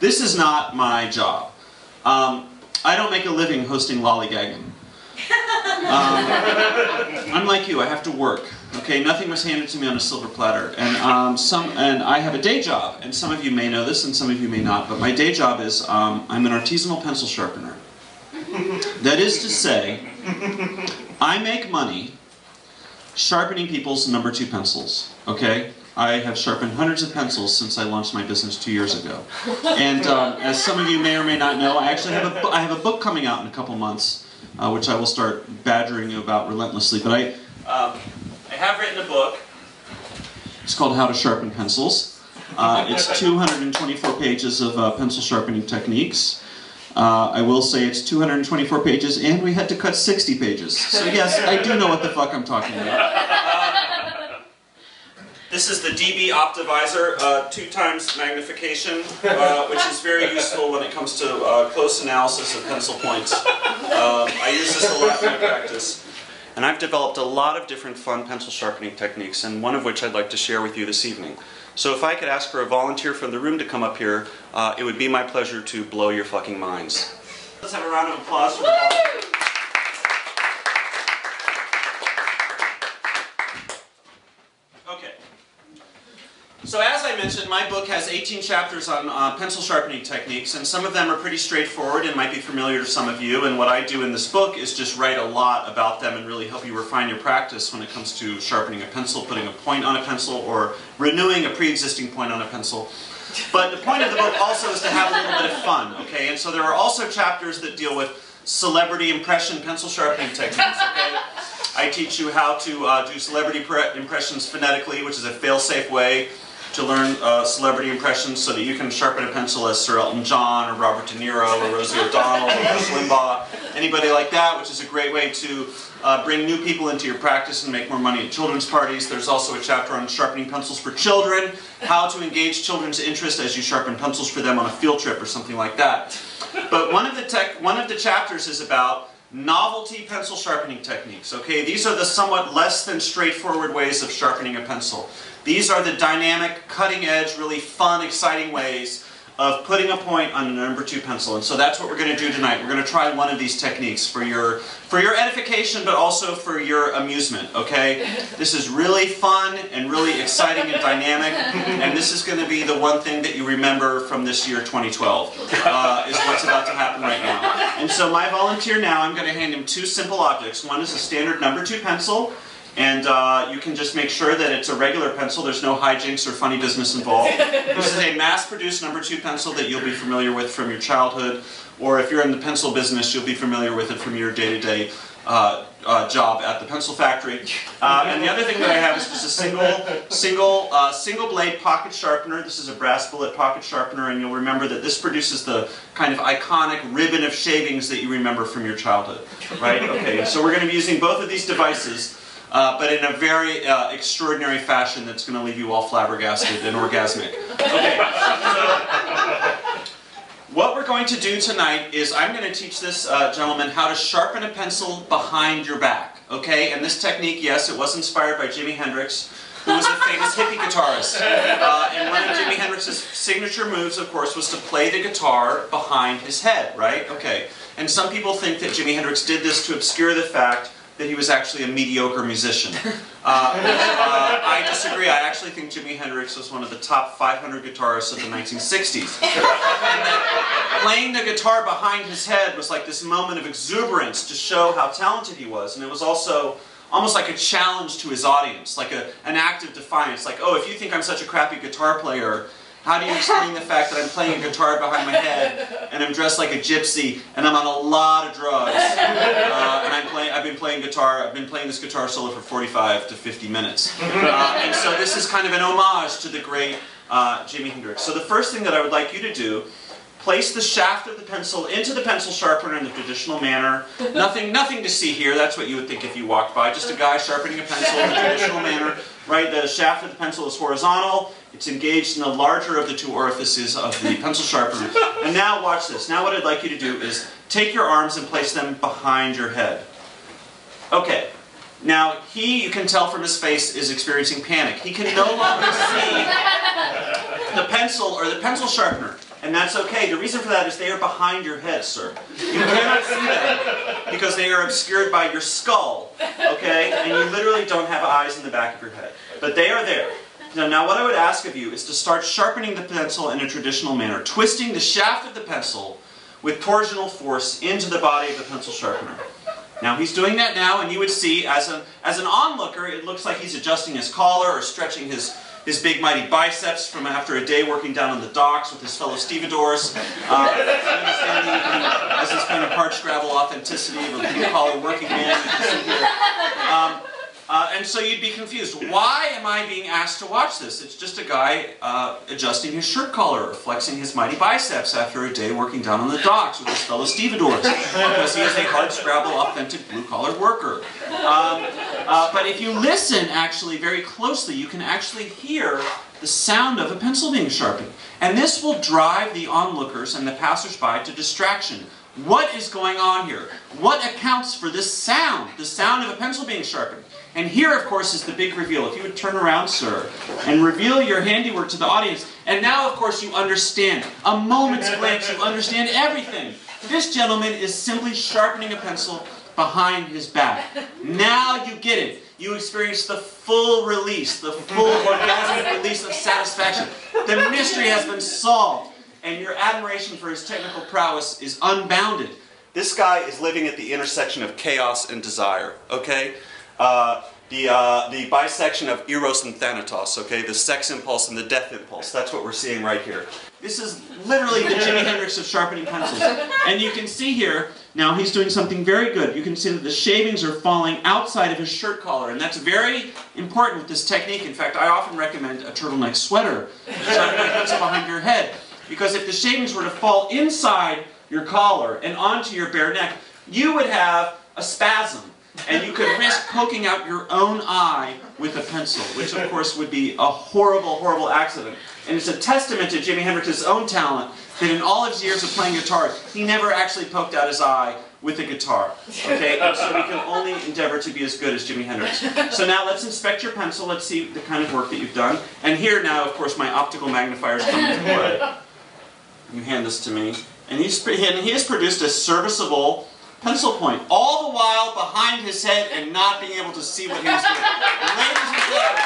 This is not my job. I don't make a living hosting lollygagging. Unlike you, I have to work. Okay, nothing was handed to me on a silver platter, and I have a day job. And some of you may know this, and some of you may not. But my day job is I'm an artisanal pencil sharpener. That is to say, I make money sharpening people's number 2 pencils. Okay, I have sharpened hundreds of pencils since I launched my business 2 years ago. And as some of you may or may not know, I actually have a book coming out in a couple months, which I will start badgering you about relentlessly. But I have written a book. It's called How to Sharpen Pencils. It's 224 pages of pencil sharpening techniques. I will say it's 224 pages, and we had to cut 60 pages. So yes, I do know what the fuck I'm talking about. This is the DB Optivisor, 2x magnification, which is very useful when it comes to close analysis of pencil points. I use this a lot in my practice. And I've developed a lot of different fun pencil sharpening techniques, and one of which I'd like to share with you this evening. So if I could ask for a volunteer from the room to come up here, it would be my pleasure to blow your fucking minds. Let's have a round of applause for the volunteer. Okay. So as I mentioned, my book has 18 chapters on pencil sharpening techniques, and some of them are pretty straightforward and might be familiar to some of you. And what I do in this book is just write a lot about them and really help you refine your practice when it comes to sharpening a pencil, putting a point on a pencil, or renewing a pre-existing point on a pencil. But the point of the book also is to have a little bit of fun, okay? And so there are also chapters that deal with celebrity impression pencil sharpening techniques, okay? I teach you how to do celebrity impressions phonetically, which is a fail-safe way to learn celebrity impressions so that you can sharpen a pencil as Sir Elton John, or Robert De Niro, or Rosie O'Donnell, or Rush Limbaugh, anybody like that, which is a great way to bring new people into your practice and make more money at children's parties. There's also a chapter on sharpening pencils for children, how to engage children's interest as you sharpen pencils for them on a field trip or something like that. But one of the chapters is about novelty pencil sharpening techniques. Okay, these are the somewhat less than straightforward ways of sharpening a pencil. These are the dynamic, cutting-edge, really fun, exciting ways of putting a point on a number 2 pencil. And so that's what we're going to do tonight. We're going to try one of these techniques for your edification, but also for your amusement, okay? This is really fun and really exciting and dynamic, and this is going to be the one thing that you remember from this year 2012, is what's about to happen right now. And so my volunteer now, I'm going to hand him 2 simple objects. One is a standard number 2 pencil, and you can just make sure that it's a regular pencil. There's no hijinks or funny business involved. This is a mass-produced number 2 pencil that you'll be familiar with from your childhood, or if you're in the pencil business, you'll be familiar with it from your day-to-day job at the pencil factory. And the other thing that I have is just a single blade pocket sharpener. This is a brass billet pocket sharpener, and you'll remember that this produces the kind of iconic ribbon of shavings that you remember from your childhood, right? Okay, so we're going to be using both of these devices, but in a very extraordinary fashion that's going to leave you all flabbergasted and orgasmic. Okay, so what we're going to do tonight is I'm going to teach this gentleman how to sharpen a pencil behind your back. Okay, and this technique, yes, it was inspired by Jimi Hendrix, who was a famous hippie guitarist. And one of Jimi Hendrix's signature moves, of course, was to play the guitar behind his head, right? Okay, and some people think that Jimi Hendrix did this to obscure the fact that he was actually a mediocre musician. I disagree. I actually think Jimi Hendrix was one of the top 500 guitarists of the 1960s. And that playing the guitar behind his head was like this moment of exuberance to show how talented he was. And it was also almost like a challenge to his audience, like an act of defiance. Like, oh, if you think I'm such a crappy guitar player, how do you explain the fact that I'm playing a guitar behind my head, and I'm dressed like a gypsy, and I'm on a lot of drugs, and I've been playing this guitar solo for 45 to 50 minutes. And so this is kind of an homage to the great Jimi Hendrix. So the first thing that I would like you to do, place the shaft of the pencil into the pencil sharpener in the traditional manner. Nothing to see here. That's what you would think if you walked by. Just a guy sharpening a pencil in the traditional manner. Right? The shaft of the pencil is horizontal. It's engaged in the larger of the 2 orifices of the pencil sharpener. And now watch this. Now what I'd like you to do is take your arms and place them behind your head. Okay. Now you can tell from his face, is experiencing panic. He can no longer see the pencil or the pencil sharpener. And that's okay. The reason for that is they are behind your head, sir. You cannot see them because they are obscured by your skull, okay? And you literally don't have eyes in the back of your head. But they are there. Now what I would ask of you is to start sharpening the pencil in a traditional manner, twisting the shaft of the pencil with torsional force into the body of the pencil sharpener. Now he's doing that now, and you would see, as an onlooker, it looks like he's adjusting his collar or stretching his big mighty biceps from after a day working down on the docks with his fellow stevedores. As this kind of parched gravel authenticity of a blue-collar working man, you can see here. And so you'd be confused. Why am I being asked to watch this? It's just a guy adjusting his shirt collar or flexing his mighty biceps after a day working down on the docks with his fellow stevedores, because he is a hard-scrabble, authentic blue-collar worker. But if you listen actually very closely, you can actually hear the sound of a pencil being sharpened. And this will drive the onlookers and the passersby to distraction. What is going on here? What accounts for this sound? The sound of a pencil being sharpened. And here, of course, is the big reveal. If you would turn around, sir, and reveal your handiwork to the audience. And now, of course, you understand. A moment's glance, you understand everything. This gentleman is simply sharpening a pencil behind his back. Now you get it. You experience the full release, the full orgasmic release of satisfaction. The mystery has been solved, and your admiration for his technical prowess is unbounded. This guy is living at the intersection of chaos and desire, okay? The bisection of Eros and Thanatos, okay? The sex impulse and the death impulse. That's what we're seeing right here. This is literally the Jimi Hendrix of sharpening pencils. And you can see here, now he's doing something very good. You can see that the shavings are falling outside of his shirt collar, and that's very important with this technique. In fact, I often recommend a turtleneck sweater, sharpening a pencil behind your head, because if the shavings were to fall inside your collar and onto your bare neck, you would have a spasm. And you could risk poking out your own eye with a pencil, which of course would be a horrible, horrible accident. And it's a testament to Jimi Hendrix's own talent that in all of his years of playing guitar, he never actually poked out his eye with a guitar. Okay? And so we can only endeavor to be as good as Jimi Hendrix. So now let's inspect your pencil. Let's see the kind of work that you've done. And here now, of course, my optical magnifiers come into play. You hand this to me. And he has produced a serviceable pencil point, all the while behind his head and not being able to see what he was doing. Ladies and gentlemen,